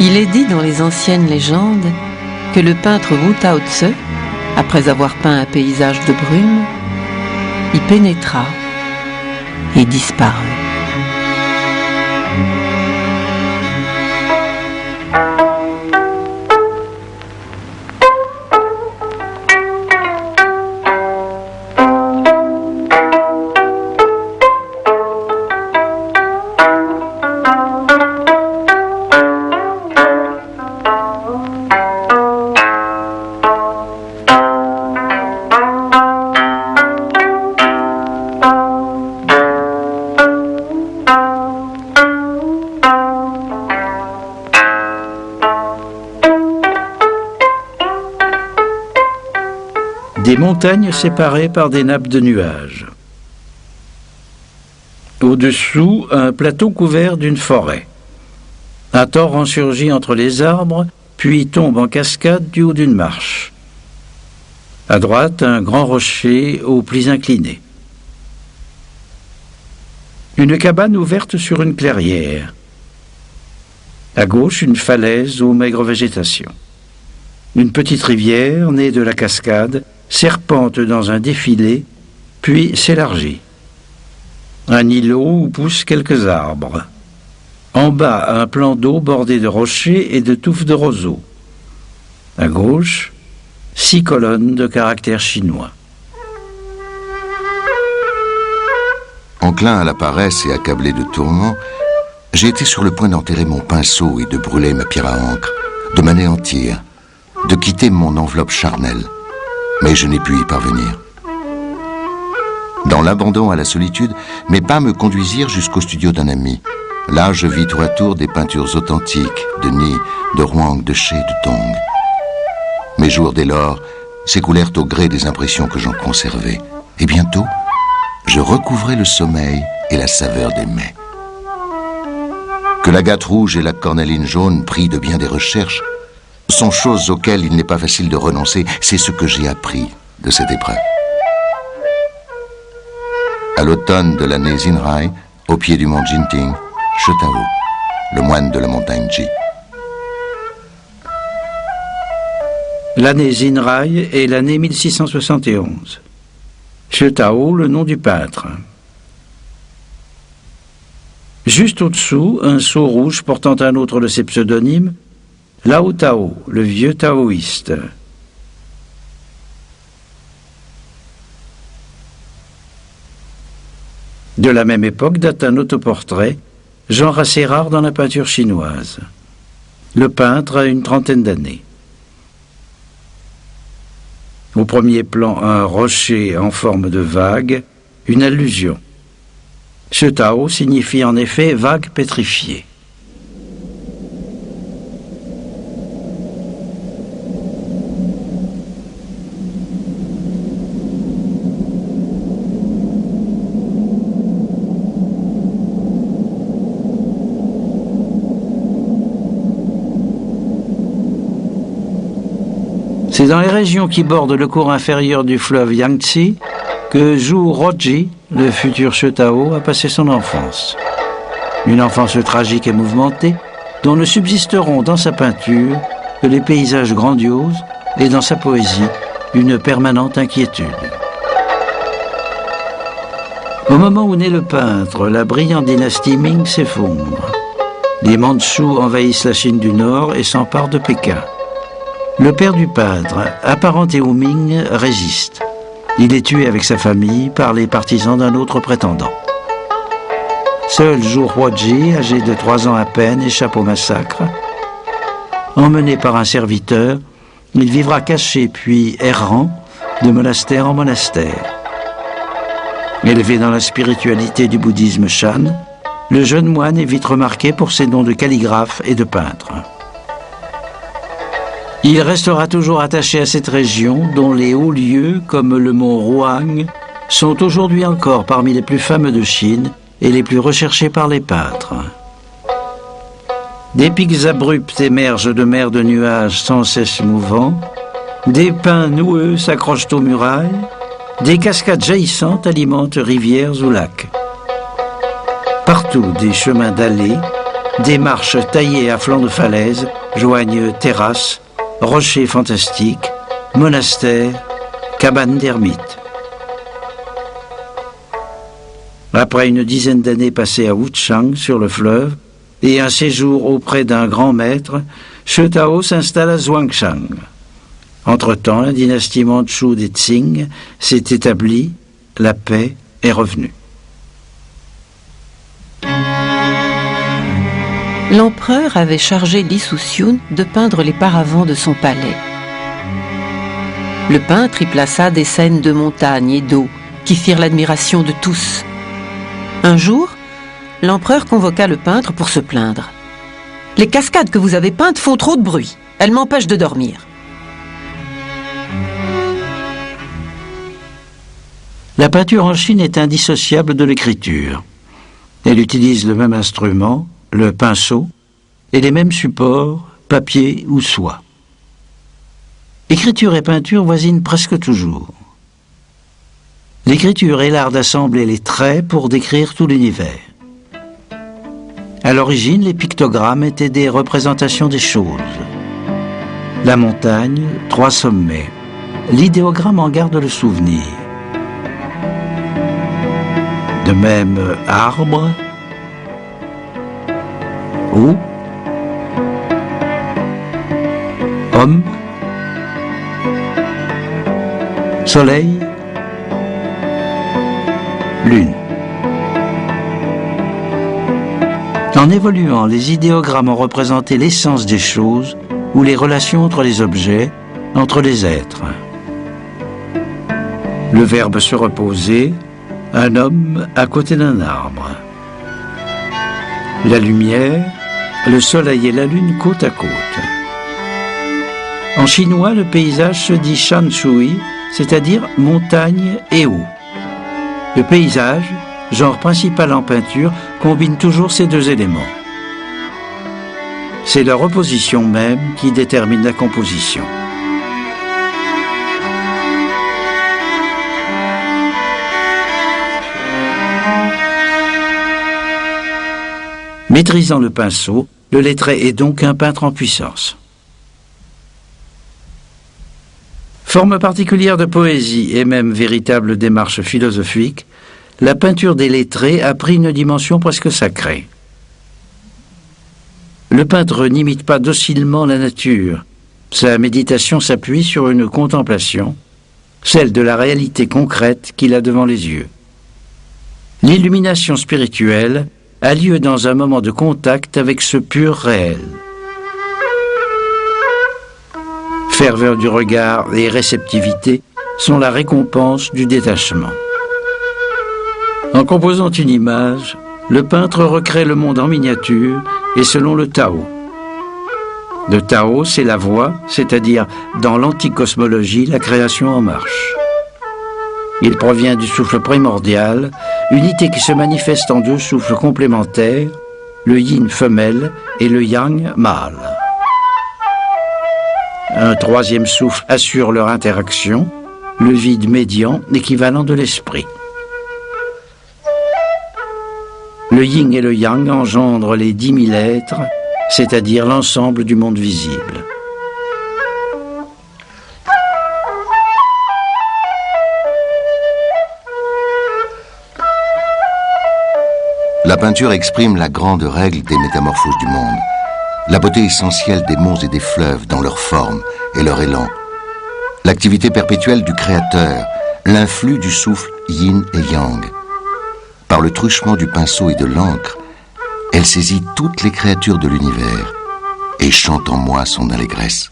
Il est dit dans les anciennes légendes que le peintre Wu Tao Tse, après avoir peint un paysage de brume, y pénétra et disparut. Des montagnes séparées par des nappes de nuages. Au-dessous, un plateau couvert d'une forêt. Un torrent surgit entre les arbres, puis tombe en cascade du haut d'une marche. À droite, un grand rocher aux plis inclinés. Une cabane ouverte sur une clairière. À gauche, une falaise aux maigres végétations. Une petite rivière, née de la cascade, serpente dans un défilé, puis s'élargit. Un îlot où poussent quelques arbres. En bas, un plan d'eau bordé de rochers et de touffes de roseaux. À gauche, 6 colonnes de caractères chinois. Enclin à la paresse et accablé de tourments, j'ai été sur le point d'enterrer mon pinceau et de brûler ma pierre à encre, de m'anéantir, de quitter mon enveloppe charnelle. Mais je n'ai pu y parvenir. Dans l'abandon à la solitude, mes pas me conduisirent jusqu'au studio d'un ami. Là, je vis tour à tour des peintures authentiques, de Ni, de Huang, de She, de Tong. Mes jours dès lors s'écoulèrent au gré des impressions que j'en conservais. Et bientôt, je recouvrais le sommeil et la saveur des mets. Que l'agate rouge et la cornaline jaune, pris de bien des recherches, sont choses auxquelles il n'est pas facile de renoncer. C'est ce que j'ai appris de cette épreuve. À l'automne de l'année Zinrai, au pied du mont Jinting, Shetao, le moine de la montagne Ji. L'année Zinrai est l'année 1671. Shetao, le nom du peintre. Juste au-dessous, un sceau rouge portant un autre de ses pseudonymes, Lao Tao, le vieux taoïste. De la même époque date un autoportrait, genre assez rare dans la peinture chinoise. Le peintre a une trentaine d'années. Au premier plan, un rocher en forme de vague, une allusion. Ce Tao signifie en effet vague pétrifiée. C'est dans les régions qui bordent le cours inférieur du fleuve Yangtze que Zhu Roji, le futur Shetao, a passé son enfance. Une enfance tragique et mouvementée, dont ne subsisteront dans sa peinture que les paysages grandioses et dans sa poésie une permanente inquiétude. Au moment où naît le peintre, la brillante dynastie Ming s'effondre. Les Mandchous envahissent la Chine du Nord et s'emparent de Pékin. Le père du peintre, apparenté aux Ming, résiste. Il est tué avec sa famille par les partisans d'un autre prétendant. Seul Zhu Huoji, âgé de 3 ans à peine, échappe au massacre. Emmené par un serviteur, il vivra caché puis errant de monastère en monastère. Élevé dans la spiritualité du bouddhisme Shan, le jeune moine est vite remarqué pour ses dons de calligraphe et de peintre. Il restera toujours attaché à cette région dont les hauts lieux, comme le mont Ruang, sont aujourd'hui encore parmi les plus fameux de Chine et les plus recherchés par les peintres. Des pics abrupts émergent de mers de nuages sans cesse mouvants, des pins noueux s'accrochent aux murailles, des cascades jaillissantes alimentent rivières ou lacs. Partout des chemins dallés, des marches taillées à flanc de falaise joignent terrasses, rochers fantastiques, monastères, cabanes d'ermites. Après une dizaine d'années passées à Wuchang sur le fleuve et un séjour auprès d'un grand maître, She Tao s'installe à Zhuangshang. Entre-temps, la dynastie mandchoue des Qing s'est établie, la paix est revenue. L'empereur avait chargé Li Suxiun de peindre les paravents de son palais. Le peintre y plaça des scènes de montagne et d'eau qui firent l'admiration de tous. Un jour, l'empereur convoqua le peintre pour se plaindre. « Les cascades que vous avez peintes font trop de bruit. Elles m'empêchent de dormir. » La peinture en Chine est indissociable de l'écriture. Elle utilise le même instrument, le pinceau, et les mêmes supports, papier ou soie. Écriture et peinture voisinent presque toujours. L'écriture est l'art d'assembler les traits pour décrire tout l'univers. À l'origine, les pictogrammes étaient des représentations des choses. La montagne, 3 sommets. L'idéogramme en garde le souvenir. De même, arbre, eau, homme, soleil, lune. En évoluant, les idéogrammes ont représenté l'essence des choses ou les relations entre les objets, entre les êtres. Le verbe se reposer, un homme à côté d'un arbre. La lumière, le soleil et la lune côte à côte. En chinois, le paysage se dit shan shui, c'est-à-dire montagne et eau. Le paysage, genre principal en peinture, combine toujours ces 2 éléments. C'est leur opposition même qui détermine la composition. Maîtrisant le pinceau, le lettré est donc un peintre en puissance. Forme particulière de poésie et même véritable démarche philosophique, la peinture des lettrés a pris une dimension presque sacrée. Le peintre n'imite pas docilement la nature. Sa méditation s'appuie sur une contemplation, celle de la réalité concrète qu'il a devant les yeux. L'illumination spirituelle a lieu dans un moment de contact avec ce pur réel. Ferveur du regard et réceptivité sont la récompense du détachement. En composant une image, le peintre recrée le monde en miniature et selon le Tao. Le Tao, c'est la voie, c'est-à-dire, dans l'antique cosmologie, la création en marche. Il provient du souffle primordial, unité qui se manifeste en 2 souffles complémentaires, le yin femelle et le yang mâle. Un 3e souffle assure leur interaction, le vide médian équivalent de l'esprit. Le yin et le yang engendrent les 10 000 êtres, c'est-à-dire l'ensemble du monde visible. La peinture exprime la grande règle des métamorphoses du monde, la beauté essentielle des monts et des fleuves dans leur forme et leur élan, l'activité perpétuelle du créateur, l'influx du souffle yin et yang. Par le truchement du pinceau et de l'encre, elle saisit toutes les créatures de l'univers et chante en moi son allégresse.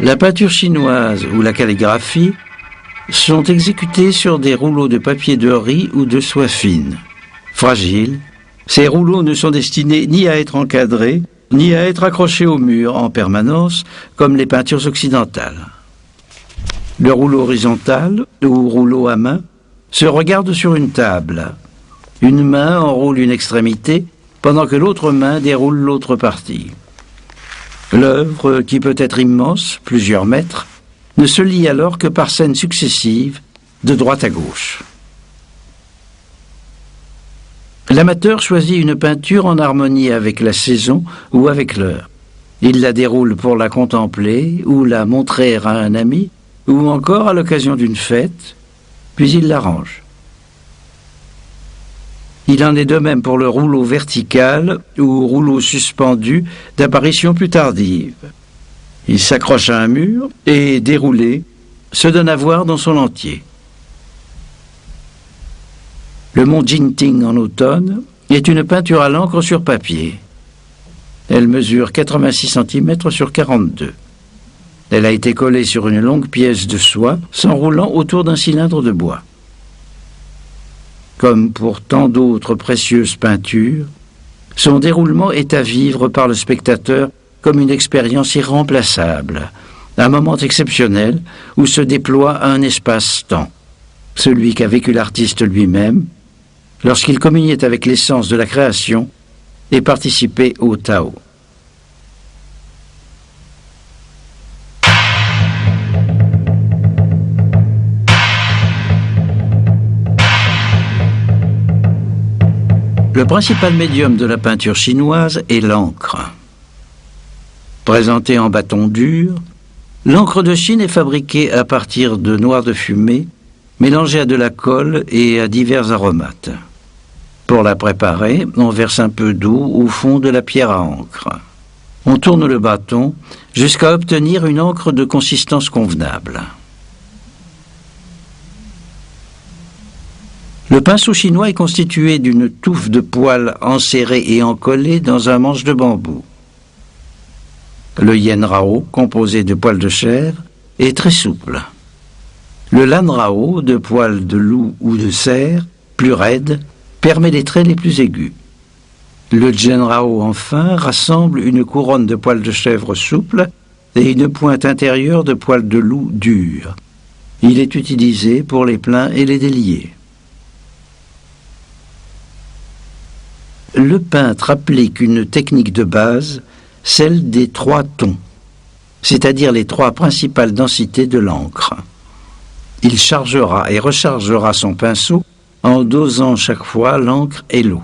La peinture chinoise ou la calligraphie sont exécutées sur des rouleaux de papier de riz ou de soie fine. Fragiles, ces rouleaux ne sont destinés ni à être encadrés, ni à être accrochés au mur en permanence, comme les peintures occidentales. Le rouleau horizontal ou rouleau à main se regardent sur une table. Une main enroule une extrémité, pendant que l'autre main déroule l'autre partie. L'œuvre, qui peut être immense, plusieurs mètres, ne se lit alors que par scènes successives, de droite à gauche. L'amateur choisit une peinture en harmonie avec la saison ou avec l'heure. Il la déroule pour la contempler ou la montrer à un ami ou encore à l'occasion d'une fête, puis il l'arrange. Il en est de même pour le rouleau vertical ou rouleau suspendu d'apparition plus tardive. Il s'accroche à un mur et, déroulé, se donne à voir dans son entier. Le mont Jinting en automne est une peinture à l'encre sur papier. Elle mesure 86 cm sur 42. Elle a été collée sur une longue pièce de soie s'enroulant autour d'un cylindre de bois. Comme pour tant d'autres précieuses peintures, son déroulement est à vivre par le spectateur comme une expérience irremplaçable, un moment exceptionnel où se déploie un espace-temps, celui qu'a vécu l'artiste lui-même, lorsqu'il communiait avec l'essence de la création et participait au Tao. Le principal médium de la peinture chinoise est l'encre. Présentée en bâton dur, l'encre de Chine est fabriquée à partir de noix de fumée, mélangée à de la colle et à divers aromates. Pour la préparer, on verse un peu d'eau au fond de la pierre à encre. On tourne le bâton jusqu'à obtenir une encre de consistance convenable. Le pinceau chinois est constitué d'une touffe de poils enserrés et encollés dans un manche de bambou. Le yen rao, composé de poils de chèvre, est très souple. Le lan rao, de poils de loup ou de cerf, plus raide, permet les traits les plus aigus. Le jen rao, enfin, rassemble une couronne de poils de chèvre souples et une pointe intérieure de poils de loup durs. Il est utilisé pour les pleins et les déliés. Le peintre applique une technique de base, celle des 3 tons, c'est-à-dire les 3 principales densités de l'encre. Il chargera et rechargera son pinceau en dosant chaque fois l'encre et l'eau.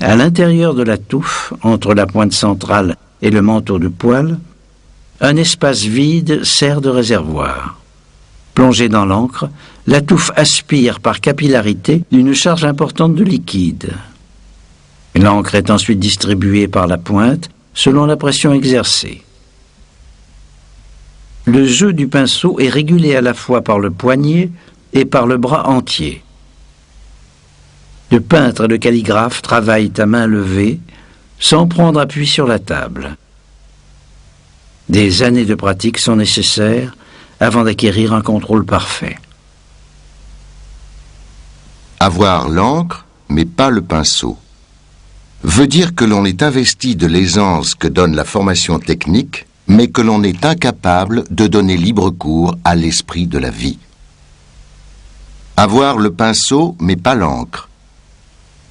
À l'intérieur de la touffe, entre la pointe centrale et le manteau de poils, un espace vide sert de réservoir. Plongée dans l'encre, la touffe aspire par capillarité une charge importante de liquide. L'encre est ensuite distribuée par la pointe selon la pression exercée. Le jeu du pinceau est régulé à la fois par le poignet et par le bras entier. Le peintre et le calligraphe travaillent à main levée, sans prendre appui sur la table. Des années de pratique sont nécessaires avant d'acquérir un contrôle parfait. Avoir l'encre, mais pas le pinceau, veut dire que l'on est investi de l'aisance que donne la formation technique, mais que l'on est incapable de donner libre cours à l'esprit de la vie. Avoir le pinceau, mais pas l'encre,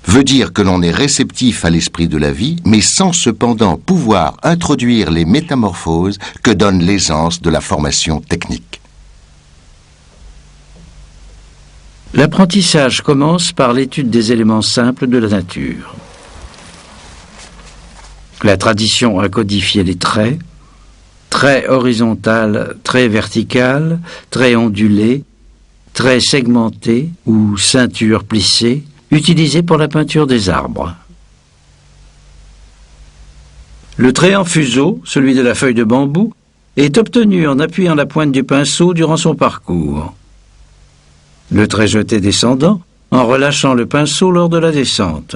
veut dire que l'on est réceptif à l'esprit de la vie, mais sans cependant pouvoir introduire les métamorphoses que donne l'aisance de la formation technique. L'apprentissage commence par l'étude des éléments simples de la nature. La tradition a codifié les traits horizontal, traits vertical, traits ondulés, traits segmentés ou ceintures plissées, utilisés pour la peinture des arbres. Le trait en fuseau, celui de la feuille de bambou, est obtenu en appuyant la pointe du pinceau durant son parcours. Le trait jeté descendant, en relâchant le pinceau lors de la descente.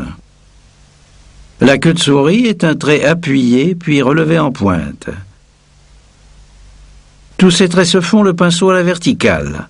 La queue de souris est un trait appuyé puis relevé en pointe. Tous ces traits se font le pinceau à la verticale.